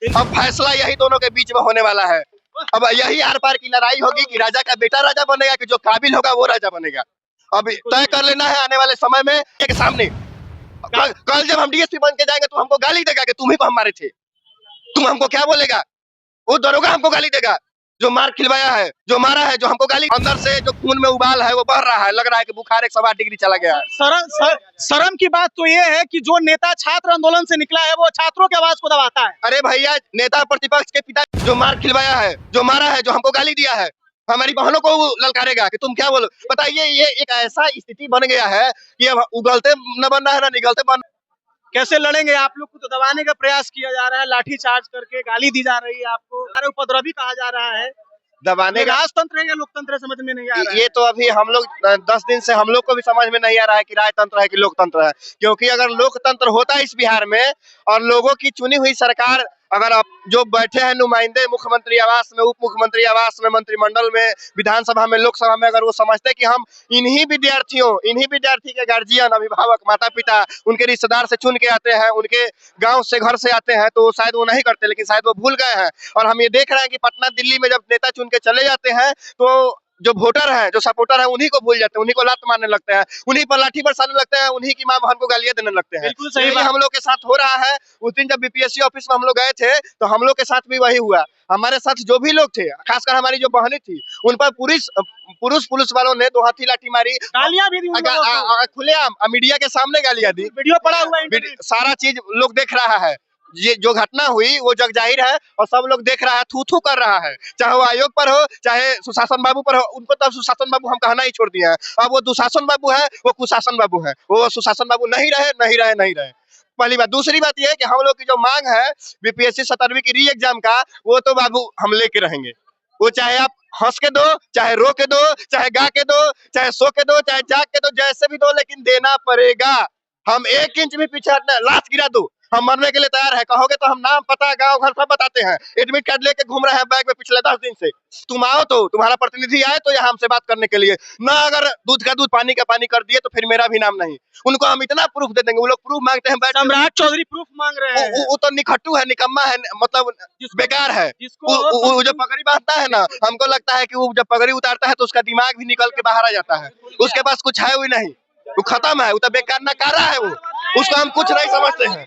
अब फैसला यही दोनों के बीच में होने वाला है। अब यही आर पार की लड़ाई होगी कि राजा का बेटा राजा बनेगा कि जो काबिल होगा वो राजा बनेगा। अब तय कर लेना है आने वाले समय में एक सामने। कल जब हम डीएसपी बन के जाएंगे तो हमको गाली देगा कि तुम ही को हम मारे थे। तुम हमको क्या बोलेगा? वो दरोगा हमको गाली देगा जो मार खिलवाया है, जो मारा है, जो हमको गाली। अंदर से जो खून में उबाल है वो बढ़ रहा है, लग रहा है कि बुखार 108 डिग्री चला गया है। शर्म की बात तो ये है कि जो नेता छात्र आंदोलन से निकला है वो छात्रों की आवाज को दबाता है। अरे भैया, नेता प्रतिपक्ष के पिता जो मार खिलवाया है, जो मारा है, जो हमको गाली दिया है, हमारी बहनों को ललकारेगा कि तुम क्या बोलो। बताइए, ये एक ऐसा स्थिति बन गया है कि अब उगलते न बनना है ना निगलते बन। कैसे लड़ेंगे? आप लोग को तो दबाने का प्रयास किया जा रहा है, लाठी चार्ज करके गाली दी जा रही है, आपको उपद्रवी कहा जा रहा है। दबाने का राजतंत्र है या लोकतंत्र समझ में नहीं आ रहा है। ये तो अभी हम लोग 10 दिन से हम लोग को भी समझ में नहीं आ रहा है कि राजतंत्र है कि लोकतंत्र है। क्योंकि अगर लोकतंत्र होता इस बिहार में और लोगों की चुनी हुई सरकार, अगर आप जो बैठे हैं नुमाइंदे मुख्यमंत्री आवास में, उप मुख्यमंत्री आवास में, मंत्रिमंडल में, विधानसभा में, लोकसभा में, अगर वो समझते कि हम इन्हीं विद्यार्थी के गार्जियन, अभिभावक, माता पिता, उनके रिश्तेदार से चुन के आते हैं, उनके गांव से, घर से आते हैं, तो शायद वो नहीं करते। लेकिन शायद वो भूल गए हैं। और हम ये देख रहे हैं कि पटना दिल्ली में जब नेता चुन के चले जाते हैं तो जो वोटर है, जो सपोर्टर है, उन्हीं को भूल जाते हैं, उन्हीं को लात मारने लगते हैं, उन्हीं पर लाठी बरसाने लगते हैं, उन्हीं की मां बहन को गालियां देने लगते हैं। बिल्कुल सही बात हम लोग के साथ हो रहा है। उस दिन जब बीपीएससी ऑफिस में हम लोग गए थे तो हम लोग के साथ भी वही हुआ। हमारे साथ जो भी लोग थे, खासकर हमारी जो बहनें थी, उन पर पुलिस वालों ने 2 हाथी लाठी मारी, गालियां भी दी, खुलेआम मीडिया के सामने गालियां दी। वीडियो पड़ा हुआ है, सारा चीज लोग देख रहा है। ये जो घटना हुई वो जग जाहिर है और सब लोग देख रहा है, थू थू कर रहा है। चाहे वो आयोग पर हो, चाहे सुशासन बाबू पर हो। उनको तो सुशासन बाबू हम कहना ही छोड़ दिए हैं। अब वो दुशासन बाबू है, वो कुशासन बाबू है। वो सुशासन बाबू नहीं रहे। पहली बात। दूसरी बात ये है कि हम लोग की जो मांग है बीपीएससी 17वीं की री एग्जाम का, वो तो बाबू हम लेके रहेंगे। वो चाहे आप हंस के दो, चाहे रो के दो, चाहे गा के दो, चाहे सो के दो, चाहे जाग के दो, जैसे भी दो, लेकिन देना पड़ेगा। हम 1 इंच भी पीछे हटना, लाश गिरा दो, हम मरने के लिए तैयार है। कहोगे तो हम नाम, पता, गांव घर सब बताते हैं। एडमिट कार्ड लेके घूम रहे हैं बैग में पिछले 10 दिन से। तुम आओ तो तुम्हारा प्रतिनिधि आए तो यहाँ हमसे बात करने के लिए ना। अगर दूध का दूध पानी का पानी कर दिए तो फिर मेरा भी नाम नहीं। उनको हम इतना प्रूफ दे देंगे। वो लोग प्रूफ मांगते हैं, सम्राट चौधरी प्रूफ मांग रहे हैं। वो तो निखट्टू है, निकम्मा है, मतलब बेकार है। वो जो पगड़ी बांधता है ना, हमको लगता है कि वो जब पगड़ी उतारता है तो उसका दिमाग भी निकल के बाहर आ जाता है। उसके पास कुछ है भी नहीं, वो खत्म है, वो तो बेकार नकारा है। वो उसको हम कुछ नहीं समझते हैं।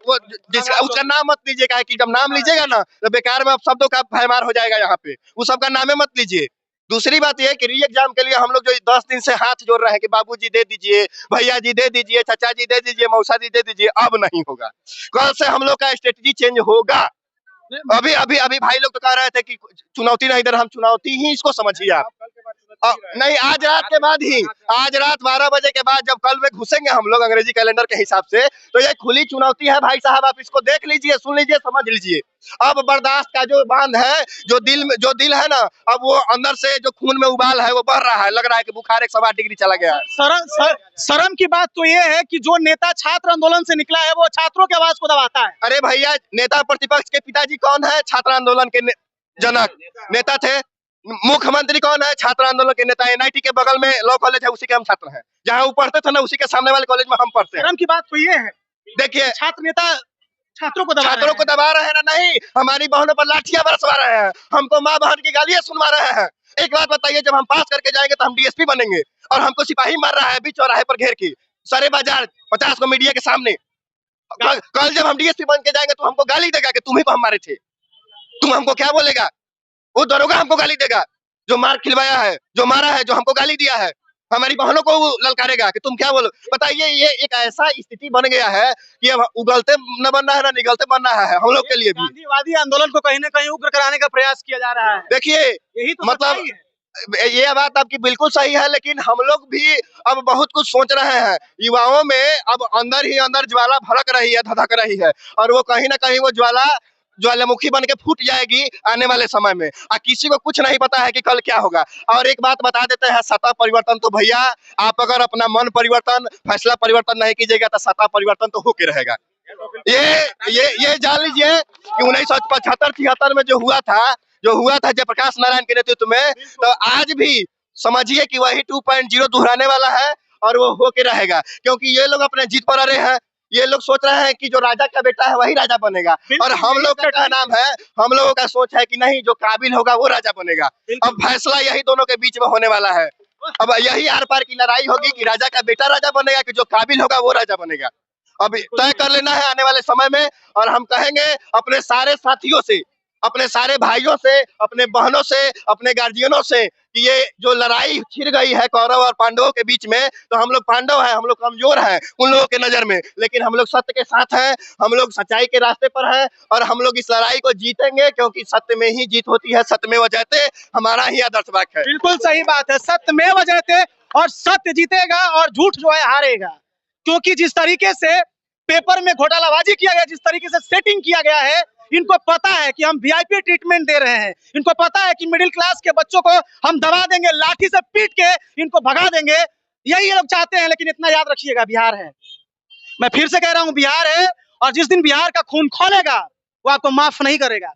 वो जिसका उसका नाम मत लीजिएगा कि जब नाम लीजिएगा ना तो बेकार में शब्दों का भयमार हो जाएगा यहाँ पे। वो सबका नामे मत लीजिए। दूसरी बात यह है कि री एग्जाम के लिए हम लोग जो 10 दिन से हाथ जोड़ रहे हैं कि बाबूजी दे दीजिए, भैया जी दे दीजिए, चाचा जी दे दीजिए, मौसा जी दे दीजिए, अब नहीं होगा। कल से हम लोग का स्ट्रेटजी चेंज होगा। अभी भाई लोग तो कह रहे थे कि चुनौती नहीं, इधर हम चुनौती ही इसको समझिए आप। नहीं, आज रात के बाद ही, आज रात 12 बजे के बाद जब कल में घुसेंगे हम लोग अंग्रेजी कैलेंडर के हिसाब से, तो ये खुली चुनौती है भाई साहब। आप इसको देख लीजिए, सुन लीजिए, समझ लीजिए। अब बर्दाश्त का जो बांध है, जो दिल है ना, अब वो अंदर से जो खून में उबाल है वो बढ़ रहा है, लग रहा है कि बुखार 108 डिग्री चला गया है। शर्म की बात तो ये है कि जो नेता छात्र आंदोलन से निकला है वो छात्रों की आवाज को दबाता है। अरे भैया, नेता प्रतिपक्ष के पिताजी कौन है? छात्र आंदोलन के जनक नेता थे। मुख्यमंत्री कौन है? छात्र आंदोलन के नेता। एनआईटी के बगल में लॉ कॉलेज है, उसी के हम छात्र हैं। जहाँ वो पढ़ते थे ना, उसी के सामने वाले कॉलेज में हम पढ़ते हैं। शर्म की बात तो ये है, देखिए, छात्र नेता छात्रों को दबा रहे हैं ना। नहीं, हमारी बहनों पर लाठियां बरसवा रहे हैं, हमको माँ बहन की गालियां सुनवा रहे हैं। एक बात बताइए, जब हम पास करके जाएंगे तो हम डीएसपी बनेंगे और हमको सिपाही मार रहा है बीच चौराहे पर घेर के, सारे बाजार 50 को मीडिया के सामने। कल जब हम डीएसपी बन के जाएंगे तो हमको गाली देगा कि तुम ही को हम मारे थे। तुम हमको क्या बोलेगा? वो दरोगा हमको गाली देगा जो मार खिलवाया है, जो मारा है, जो हमको गाली दिया है, हमारी बहनों को ललकारेगा कि तुम क्या बोलो। बताइए, ये एक ऐसा स्थिति बन गया है कि अब उगलते न बनना है ना निगलते बनना है हम लोग के लिए भी। गांधीवादी आंदोलन को कहीं न कहीं उग्र कराने का प्रयास किया जा रहा है। देखिए, यही तो मतलब ये बात आपकी बिल्कुल सही है, लेकिन हम लोग भी अब बहुत कुछ सोच रहे हैं। युवाओं में अब अंदर ही अंदर ज्वाला भड़क रही है, धधक रही है, और वो कहीं ना कहीं वो ज्वालामुखी बन के फूट जाएगी आने वाले समय में। किसी को कुछ नहीं पता है कि कल क्या होगा। और एक बात बता देते हैं, सत्ता परिवर्तन तो भैया, आप अगर अपना मन परिवर्तन, फैसला परिवर्तन नहीं कीजिएगा तो सत्ता परिवर्तन तो होके रहेगा। ये जान लीजिए कि 1975-76 में जो हुआ था जयप्रकाश नारायण के नेतृत्व में, तो आज भी समझिए कि वही 2.0 दोहराने वाला है और वो होके रहेगा। क्योंकि ये लोग अपने जीत पर अड़े हैं। ये लोग सोच रहे हैं कि जो राजा का बेटा है वही राजा बनेगा, और हम लोग का क्या नाम है, हम लोगों का सोच है कि नहीं, जो काबिल होगा वो राजा बनेगा। अब फैसला यही दोनों के बीच में होने वाला है। अब यही आर पार की लड़ाई होगी कि राजा का बेटा राजा बनेगा कि जो काबिल होगा वो राजा बनेगा। अब तय कर लेना है आने वाले समय में। और हम कहेंगे अपने सारे साथियों से, अपने सारे भाइयों से, अपने बहनों से, अपने गार्जियनों से कि ये जो लड़ाई छिड़ गई है कौरव और पांडवों के बीच में, तो हम लोग पांडव हैं, हम लोग कमजोर हैं उन लोगों के नजर में, लेकिन हम लोग सत्य के साथ हैं, हम लोग सच्चाई के रास्ते पर हैं, और हम लोग इस लड़ाई को जीतेंगे, क्योंकि सत्य में ही जीत होती है, सत्यमेव जयते हमारा ही आदर्श वाक्य है। बिल्कुल सही बात है, सत्यमेव जयते, और सत्य जीतेगा और झूठ जो है हारेगा। क्योंकि जिस तरीके से पेपर में घोटालाबाजी किया गया, जिस तरीके से सेटिंग किया गया है, इनको पता है कि हम वीआईपी ट्रीटमेंट दे रहे हैं, इनको पता है कि मिडिल क्लास के बच्चों को हम दबा देंगे, लाठी से पीट के इनको भगा देंगे, यही ये लोग चाहते हैं। लेकिन इतना याद रखिएगा, बिहार है, मैं फिर से कह रहा हूँ, बिहार है, और जिस दिन बिहार का खून खोलेगा वो आपको माफ नहीं करेगा।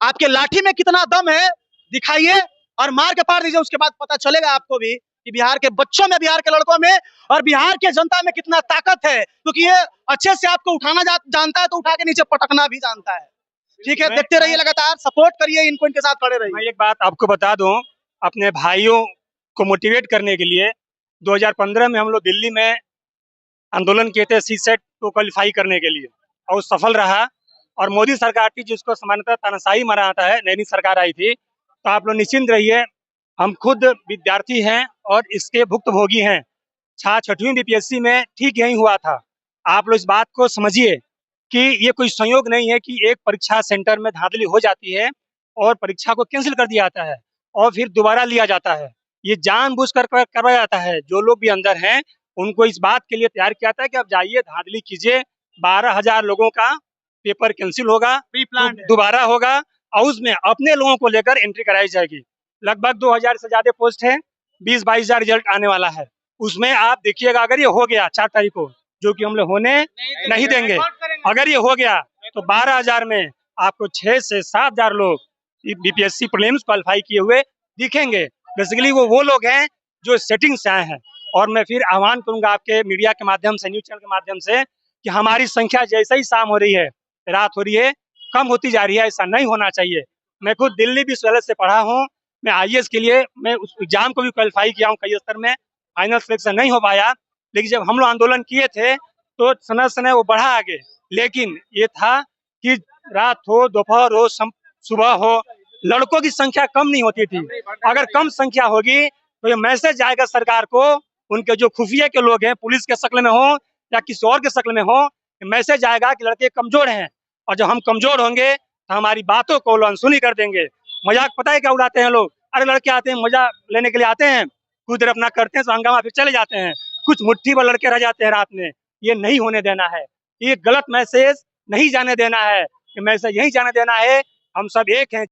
आपके लाठी में कितना दम है दिखाइए और मार के पार दीजिए, उसके बाद पता चलेगा आपको भी कि बिहार के बच्चों में, बिहार के लड़कों में और बिहार के जनता में कितना ताकत है। क्योंकि ये अच्छे से आपको उठाना जानता है तो उठा के नीचे पटकना भी जानता है। ठीक है, देखते रहिए, लगातार सपोर्ट करिए इनको, इनके साथ खड़े रहिए। मैं एक बात आपको बता दूं, अपने भाइयों को मोटिवेट करने के लिए 2015 में हम लोग दिल्ली में आंदोलन किए थे सीसेट को क्वालिफाई करने के लिए, और सफल रहा। और मोदी सरकार थी जिसको सामान्यतः तानाशाही माना जाता है, नई सरकार आई थी। तो आप लोग निश्चिंत रहिए, हम खुद विद्यार्थी हैं और इसके भुक्तभोगी हैं। 6वीं बीपीएससी में ठीक यही हुआ था। आप लोग इस बात को समझिए कि ये कोई संयोग नहीं है कि एक परीक्षा सेंटर में धांधली हो जाती है और परीक्षा को कैंसिल कर दिया जाता है और फिर दोबारा लिया जाता है। ये जानबूझकर करवाया जाता है। जो लोग भी अंदर हैं उनको इस बात के लिए तैयार किया जाता है कि आप जाइए, धांधली कीजिए, 12,000 लोगों का पेपर कैंसिल होगा, दोबारा होगा, और उसमें अपने लोगों को लेकर एंट्री कराई जाएगी। लगभग 2,000 से ज्यादा पोस्ट है, 20-22,000 रिजल्ट आने वाला है। उसमें आप देखिएगा, अगर ये हो गया 4 तारीख को, जो कि हम लोग होने नहीं देंगे, अगर ये हो गया तो 12,000 में आपको 6 से 7,000 लोग बीपीएससी प्रीलिम्स क्वालिफाई किए हुए दिखेंगे। बेसिकली वो लोग हैं जो सेटिंग से आए हैं। और मैं फिर आह्वान करूंगा आपके मीडिया के माध्यम से, न्यूज चैनल के माध्यम से, कि हमारी संख्या जैसे ही शाम हो रही है, रात हो रही है, कम होती जा रही है। ऐसा नहीं होना चाहिए। मैं खुद दिल्ली विश्वविद्यालय से पढ़ा हूँ, मैं आईएएस के लिए मैं उस एग्जाम को भी क्वालिफाई किया हूँ कई स्तर में, फाइनल सिलेक्शन नहीं हो पाया। लेकिन जब हम लोग आंदोलन किए थे तो समय वो बढ़ा आगे। लेकिन ये था कि रात हो, दोपहर हो, सुबह हो, लड़कों की संख्या कम नहीं होती थी। अगर कम संख्या होगी तो ये मैसेज जाएगा सरकार को, उनके जो खुफिया के लोग हैं, पुलिस के शक्ल में हो या किसी और के शक्ल में हो, मैसेज आएगा कि लड़के कमजोर हैं। और जब हम कमजोर होंगे तो हमारी बातों को लोग अनसुनी कर देंगे। मजाक पता है क्या उड़ाते हैं लोग? अरे लड़के आते हैं, मजा लेने के लिए आते हैं, कुछ देर अपना करते हैं, हंगामा, फिर चले जाते हैं। कुछ मुट्ठी भर लड़के रह जाते हैं रात में। ये नहीं होने देना है। ये गलत मैसेज नहीं जाने देना है। ये मैसेज यही जाने देना है, हम सब एक हैं।